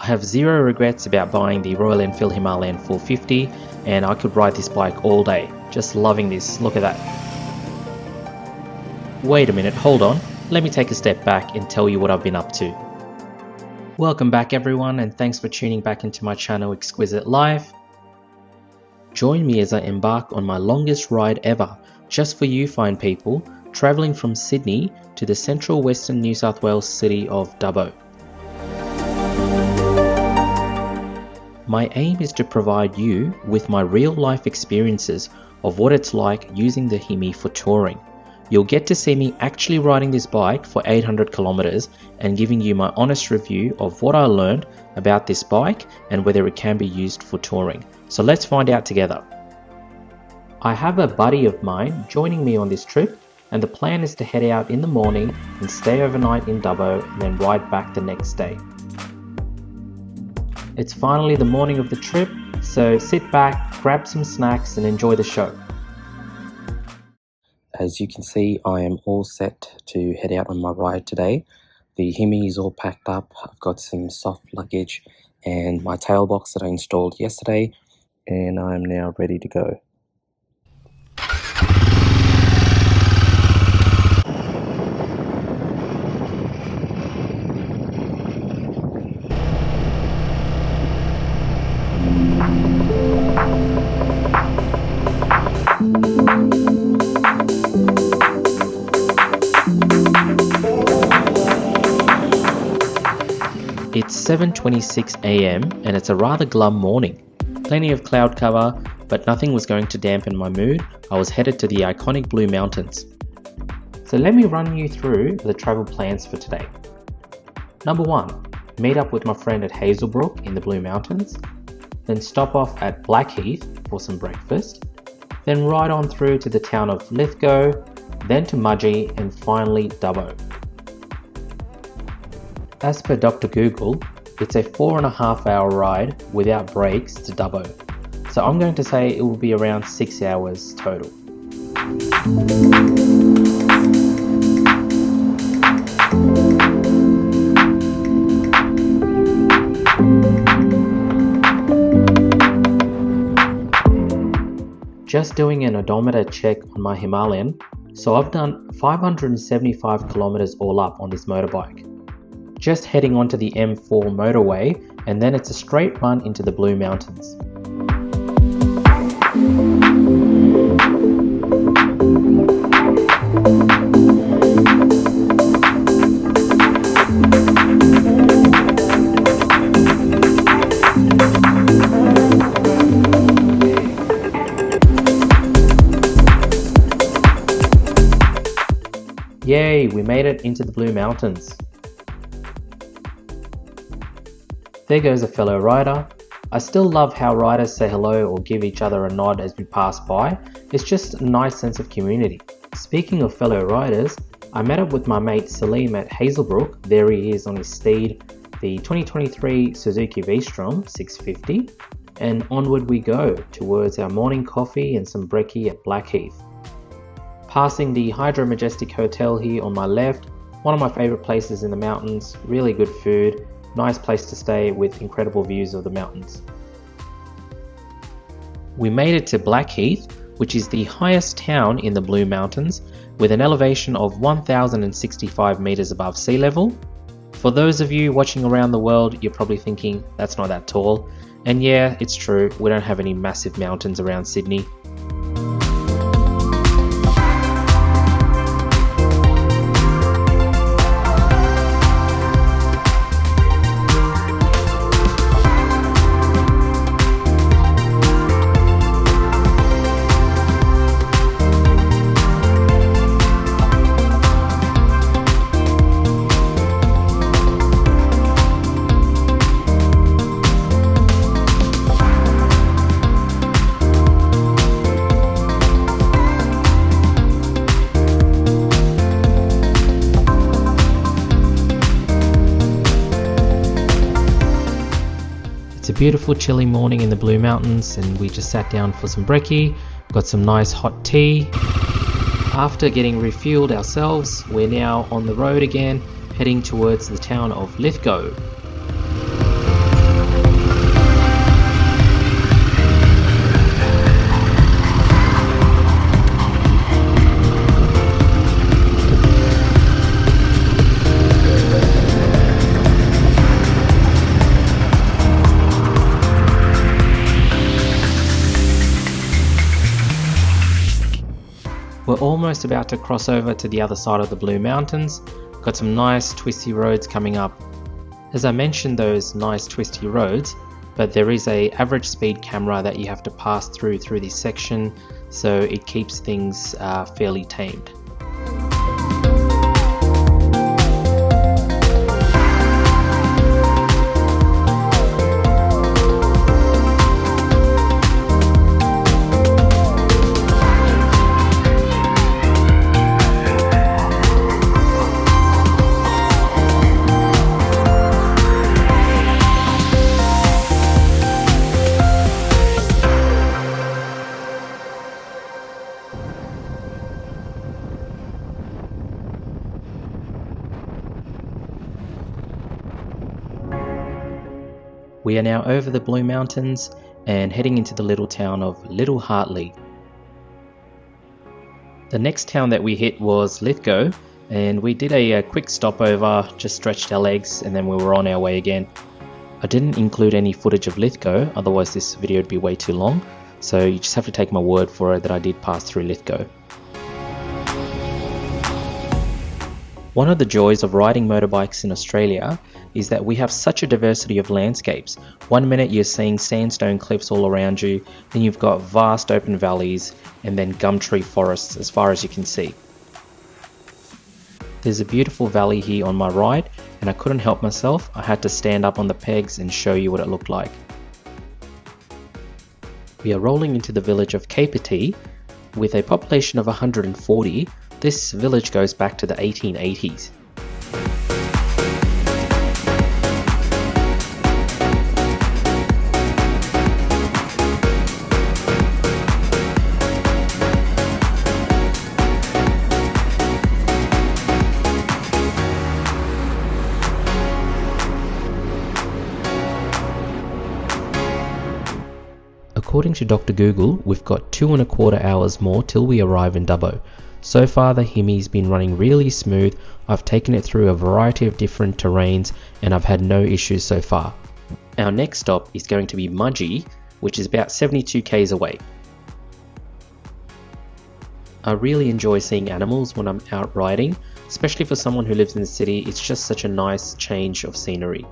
I have zero regrets about buying the Royal Enfield Himalayan 450, and I could ride this bike all day. Just loving this, look at that. Wait a minute, hold on. Let me take a step back and tell you what I've been up to. Welcome back everyone, and thanks for tuning back into my channel Exquisite Life. Join me as I embark on my longest ride ever, just for you fine people, travelling from Sydney to the central western New South Wales city of Dubbo. My aim is to provide you with my real life experiences of what it's like using the Himi for touring. You'll get to see me actually riding this bike for 800 kilometers and giving you my honest review of what I learned about this bike and whether it can be used for touring. So let's find out together. I have a buddy of mine joining me on this trip, and the plan is to head out in the morning and stay overnight in Dubbo and then ride back the next day. It's finally the morning of the trip, so sit back, grab some snacks and enjoy the show. As you can see, I am all set to head out on my ride today. The Himi is all packed up. I've got some soft luggage and my tail box that I installed yesterday, and I'm now ready to go. It's 7:26 AM and it's a rather glum morning. Plenty of cloud cover, but nothing was going to dampen my mood. I was headed to the iconic Blue Mountains. So let me run you through the travel plans for today. Number 1, meet up with my friend at Hazelbrook in the Blue Mountains, then stop off at Blackheath for some breakfast, then ride on through to the town of Lithgow, then to Mudgee, and finally Dubbo. As per Dr. Google, it's a 4.5 hour ride without breaks to Dubbo, so I'm going to say it will be around 6 hours total. Just doing an odometer check on my Himalayan, so I've done 575 kilometers all up on this motorbike. Just heading onto the M4 motorway, and then it's a straight run into the Blue Mountains. Yay, we made it into the Blue Mountains. There goes a fellow rider. I still love how riders say hello or give each other a nod as we pass by. It's just a nice sense of community. Speaking of fellow riders, I met up with my mate Salim at Hazelbrook. There he is on his steed, the 2023 Suzuki V-Strom 650, and onward we go towards our morning coffee and some brekkie at Blackheath. Passing the Hydro Majestic Hotel here on my left, one of my favourite places in the mountains, really good food, nice place to stay with incredible views of the mountains. We made it to Blackheath, which is the highest town in the Blue Mountains, with an elevation of 1,065 meters above sea level. For those of you watching around the world, you're probably thinking that's not that tall. And yeah, it's true, we don't have any massive mountains around Sydney. It's a beautiful chilly morning in the Blue Mountains, and we just sat down for some brekkie, got some nice hot tea. After getting refueled ourselves, we're now on the road again, heading towards the town of Lithgow. almost about to cross over to the other side of the Blue Mountains. Got some nice twisty roads coming up. As I mentioned, those nice twisty roads, but there is a average speed camera that you have to pass through this section, so it keeps things fairly tamed. We are now over the Blue Mountains and heading into the little town of Little Hartley. The next town that we hit was Lithgow, and we did a quick stopover, just stretched our legs, and then we were on our way again. I didn't include any footage of Lithgow, otherwise this video would be way too long, so you just have to take my word for it that I did pass through Lithgow. One of the joys of riding motorbikes in Australia is that we have such a diversity of landscapes. One minute you're seeing sandstone cliffs all around you, then you've got vast open valleys, and then gum tree forests as far as you can see. There's a beautiful valley here on my right, and I couldn't help myself. I had to stand up on the pegs and show you what it looked like. We are rolling into the village of Kapiti. With a population of 140, this village goes back to the 1880s. According to Dr. Google, we've got 2¼ hours more till we arrive in Dubbo. So far the Himi's been running really smooth. I've taken it through a variety of different terrains and I've had no issues so far. Our next stop is going to be Mudgee, which is about 72 k's away. I really enjoy seeing animals when I'm out riding, especially for someone who lives in the city. It's just such a nice change of scenery.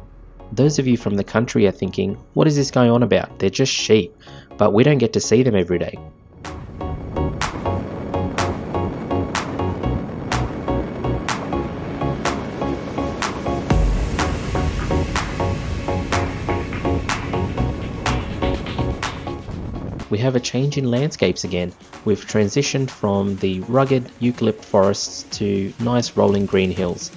Those of you from the country are thinking, what is this going on about? They're just sheep, but we don't get to see them every day. We have a change in landscapes again. We've transitioned from the rugged eucalypt forests to nice rolling green hills.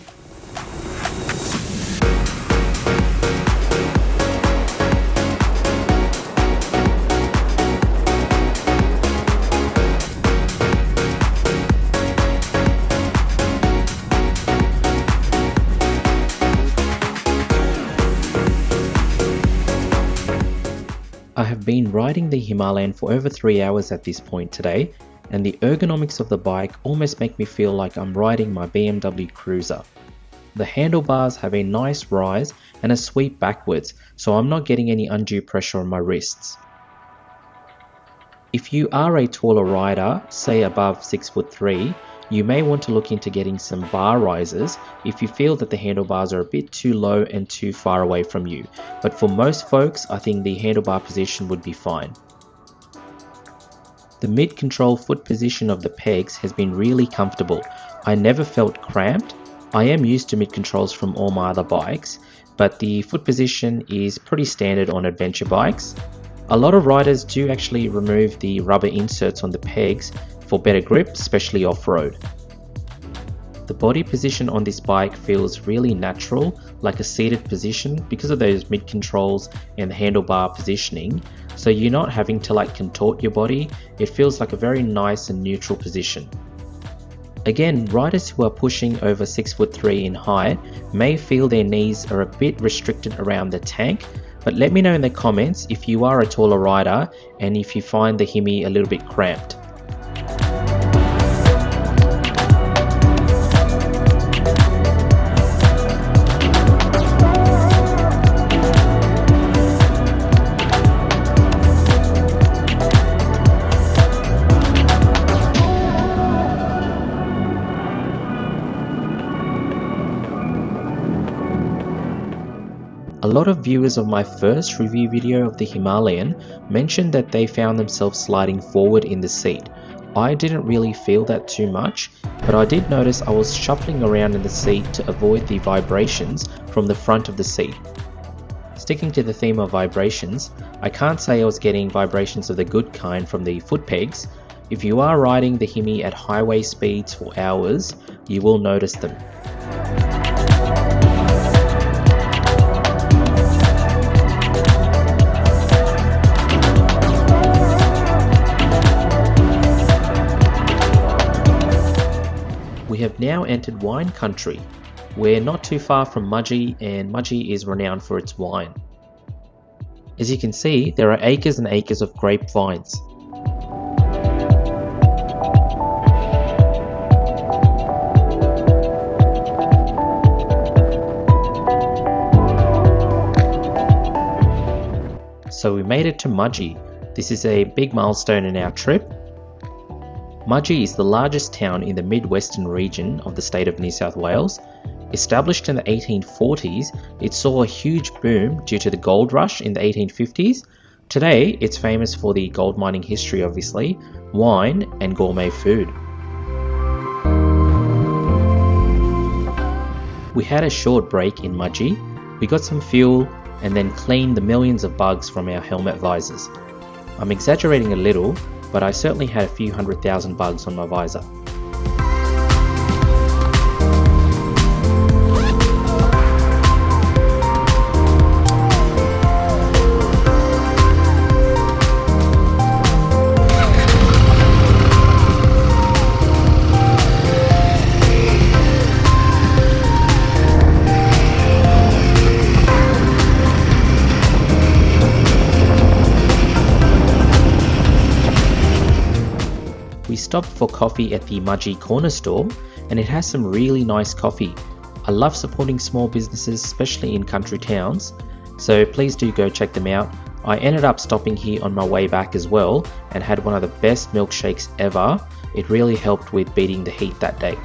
I have been riding the Himalayan for over 3 hours at this point today, and the ergonomics of the bike almost make me feel like I'm riding my BMW Cruiser. The handlebars have a nice rise and a sweep backwards, so I'm not getting any undue pressure on my wrists. If you are a taller rider, say above 6'3", you may want to look into getting some bar risers if you feel that the handlebars are a bit too low and too far away from you. But for most folks, I think the handlebar position would be fine. The mid-control foot position of the pegs has been really comfortable. I never felt cramped. I am used to mid-controls from all my other bikes, but the foot position is pretty standard on adventure bikes. A lot of riders do actually remove the rubber inserts on the pegs for better grip, especially off-road. The body position on this bike feels really natural, like a seated position because of those mid-controls and the handlebar positioning, so you're not having to contort your body. It feels like a very nice and neutral position. Again, riders who are pushing over 6'3" in height may feel their knees are a bit restricted around the tank, but let me know in the comments if you are a taller rider and if you find the Himi a little bit cramped. A lot of viewers of my first review video of the Himalayan mentioned that they found themselves sliding forward in the seat. I didn't really feel that too much, but I did notice I was shuffling around in the seat to avoid the vibrations from the front of the seat. Sticking to the theme of vibrations, I can't say I was getting vibrations of the good kind from the foot pegs. If you are riding the Himi at highway speeds for hours, you will notice them. We have now entered wine country. We're not too far from Mudgee, and Mudgee is renowned for its wine. As you can see, there are acres and acres of grapevines. So we made it to Mudgee. This is a big milestone in our trip. Mudgee is the largest town in the mid-western region of the state of New South Wales. Established in the 1840s, it saw a huge boom due to the gold rush in the 1850s. Today, it's famous for the gold mining history, obviously, wine and gourmet food. We had a short break in Mudgee. We got some fuel and then cleaned the millions of bugs from our helmet visors. I'm exaggerating a little, but I certainly had a few 100,000 bugs on my visor. We stopped for coffee at the Mudgee corner store, and it has some really nice coffee. I love supporting small businesses, especially in country towns, so please do go check them out. I ended up stopping here on my way back as well and had one of the best milkshakes ever. It really helped with beating the heat that day.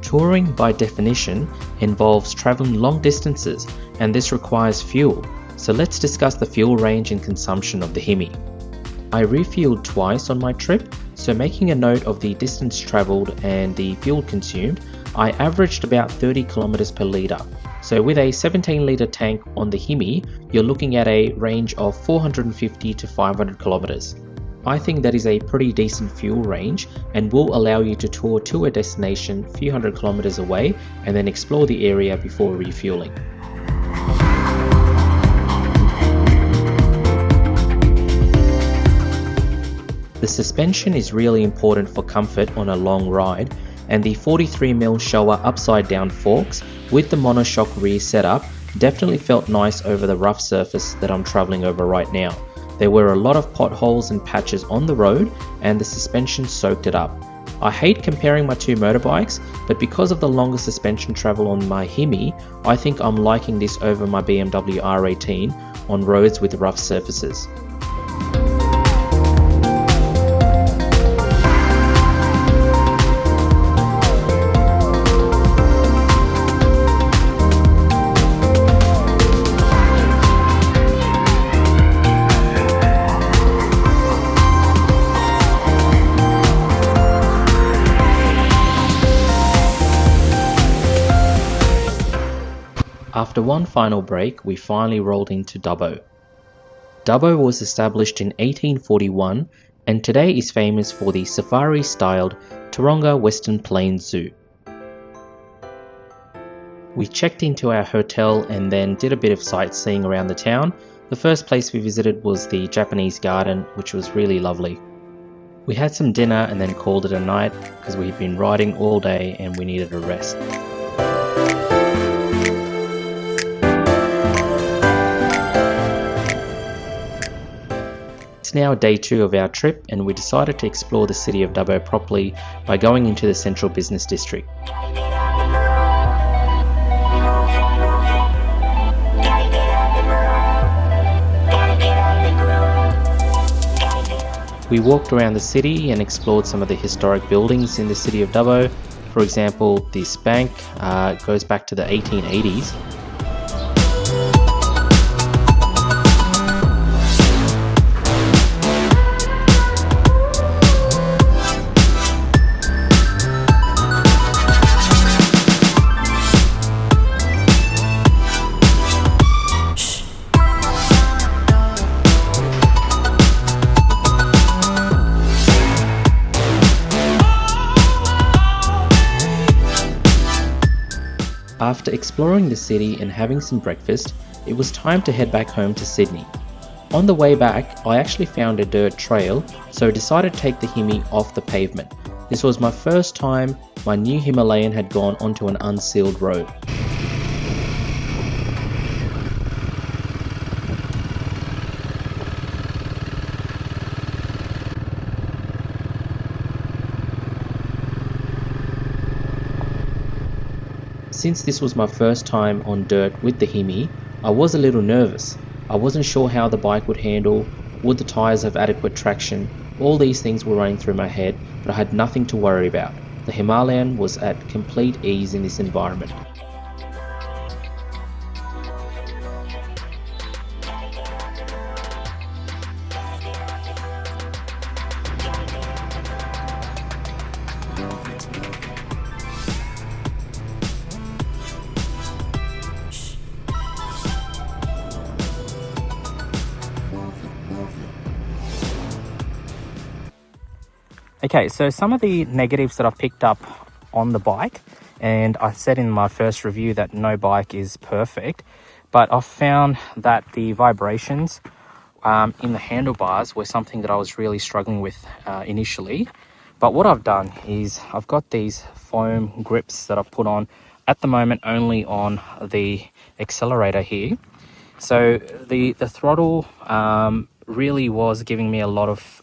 Touring, by definition, involves traveling long distances, and this requires fuel. So let's discuss the fuel range and consumption of the Himi. I refueled twice on my trip, so making a note of the distance traveled and the fuel consumed, I averaged about 30 kilometers per litre. So with a 17 litre tank on the Himi, you're looking at a range of 450 to 500 kilometers. I think that is a pretty decent fuel range and will allow you to tour to a destination a few hundred kilometers away and then explore the area before refueling. The suspension is really important for comfort on a long ride, and the 43mm Showa upside down forks with the monoshock rear setup definitely felt nice over the rough surface that I'm traveling over right now. There were a lot of potholes and patches on the road, and the suspension soaked it up. I hate comparing my two motorbikes, but because of the longer suspension travel on my Himi, I think I'm liking this over my BMW R18 on roads with rough surfaces. After one final break, we finally rolled into Dubbo. Dubbo was established in 1841 and today is famous for the safari-styled Taronga Western Plains Zoo. We checked into our hotel and then did a bit of sightseeing around the town. The first place we visited was the Japanese garden, which was really lovely. We had some dinner and then called it a night because we'd been riding all day and we needed a rest. It's now day 2 of our trip and we decided to explore the city of Dubbo properly by going into the central business district. We walked around the city and explored some of the historic buildings in the city of Dubbo. For example, this bank goes back to the 1880s. After exploring the city and having some breakfast, it was time to head back home to Sydney. On the way back, I actually found a dirt trail, so I decided to take the Himi off the pavement. This was my first time my new Himalayan had gone onto an unsealed road. Since this was my first time on dirt with the Himi, I was a little nervous. I wasn't sure how the bike would handle, would the tyres have adequate traction. All these things were running through my head, but I had nothing to worry about. The Himalayan was at complete ease in this environment. Okay, so some of the negatives that I've picked up on the bike, and I said in my first review that no bike is perfect, but I've found that the vibrations in the handlebars were something that I was really struggling with initially. But what I've done is I've got these foam grips that I've put on at the moment only on the accelerator here. So the throttle really was giving me a lot of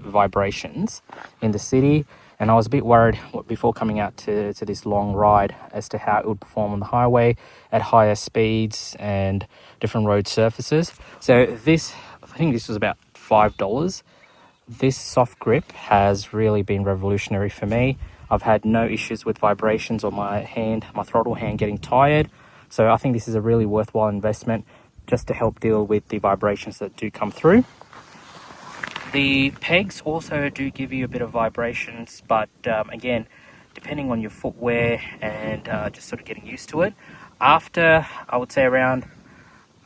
vibrations in the city, and I was a bit worried before coming out to this long ride as to how it would perform on the highway at higher speeds and different road surfaces. So this, I think this was about $5. This soft grip has really been revolutionary for me. I've had no issues with vibrations or my throttle hand getting tired. So I think this is a really worthwhile investment just to help deal with the vibrations that do come through. The pegs also do give you a bit of vibrations, but again, depending on your footwear and just sort of getting used to it. After, I would say around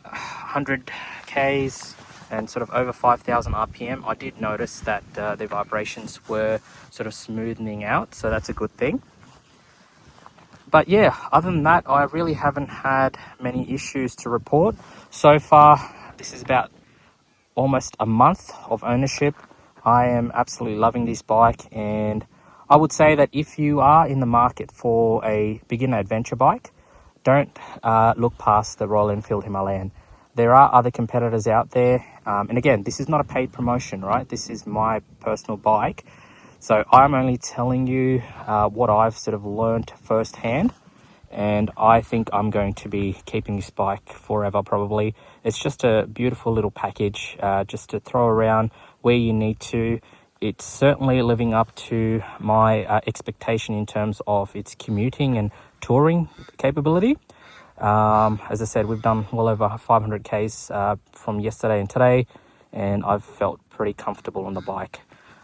100 Ks and sort of over 5,000 RPM, I did notice that the vibrations were sort of smoothing out, so that's a good thing. But yeah, other than that, I really haven't had many issues to report. So far, this is about almost a month of ownership. I am absolutely loving this bike, and I would say that if you are in the market for a beginner adventure bike, don't look past the Royal Enfield Himalayan. There are other competitors out there, and again, this is not a paid promotion, right? This is my personal bike. So I'm only telling you what I've sort of learned firsthand, and I think I'm going to be keeping this bike forever probably. It's just a beautiful little package just to throw around where you need to. It's certainly living up to my expectation in terms of its commuting and touring capability. As I said, we've done well over 500 Ks from yesterday and today, and I've felt pretty comfortable on the bike.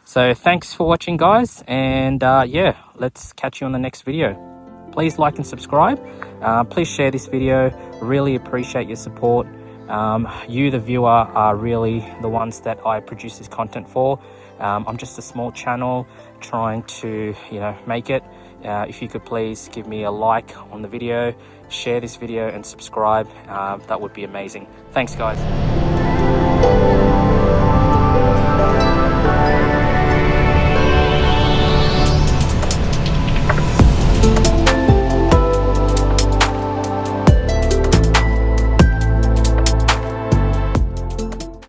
So thanks for watching, guys, and yeah, let's catch you on the next video. Please like and subscribe. Please share this video. Really appreciate your support. You, the viewer, are really the ones that I produce this content for. I'm just a small channel trying to, make it. If you could please give me a like on the video, share this video and subscribe, that would be amazing. Thanks, guys.